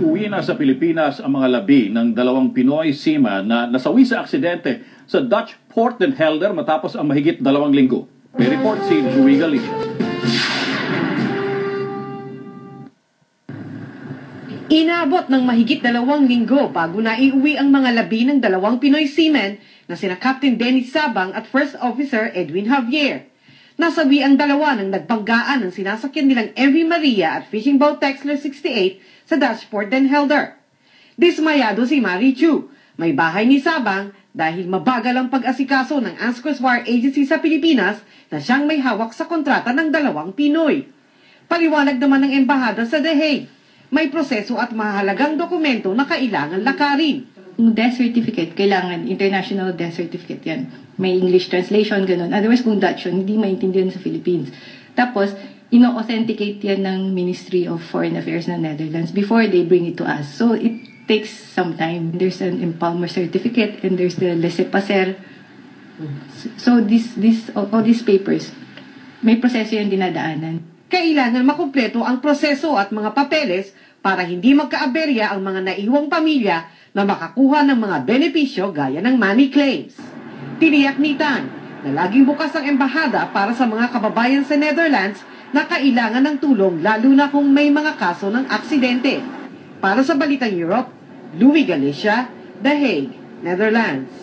Naiuwi na sa Pilipinas ang mga labi ng dalawang Pinoy seaman na nasawi sa aksidente sa Dutch Port Den Helder matapos ang mahigit 2 linggo. May report si Louie Galicia. Inabot ng mahigit 2 linggo bago naiuwi ang mga labi ng dalawang Pinoy seamen na sina Captain Dennis Sabang at First Officer Edwin Javier. Nasawi ang dalawa ng nagbanggaan ng sinasakyan nilang MV Maria at Fishing Boat Texler 68 sa Dutch Port Den Helder. Dismayado si Mary Chu, may bahay ni Sabang dahil mabagal ang pag-asikaso ng ANS Coast Guard Agency sa Pilipinas na siyang may hawak sa kontrata ng dalawang Pinoy. Paliwanag naman ng embahada sa The Hague, may proseso at mahalagang dokumento na kailangan lakarin. Yung death certificate, kailangan international death certificate yan. May English translation, ganun. Otherwise, kung Dutch yun, hindi maintindihan sa Philippines. Tapos, ino-authenticate yan ng Ministry of Foreign Affairs ng Netherlands before they bring it to us. So, it takes some time. There's an empalmer certificate and there's the laissez-passer. So, all these papers, may proseso yung dinadaanan. Kailangan makumpleto ang proseso at mga papeles para hindi magkaaberya ang mga naiwang pamilya na makakuha ng mga benepisyo gaya ng money claims. Tiniyak ni Tan na laging bukas ang embahada para sa mga kababayan sa Netherlands na kailangan ng tulong lalo na kung may mga kaso ng aksidente. Para sa Balitang Europe, Louie Galicia, The Hague, Netherlands.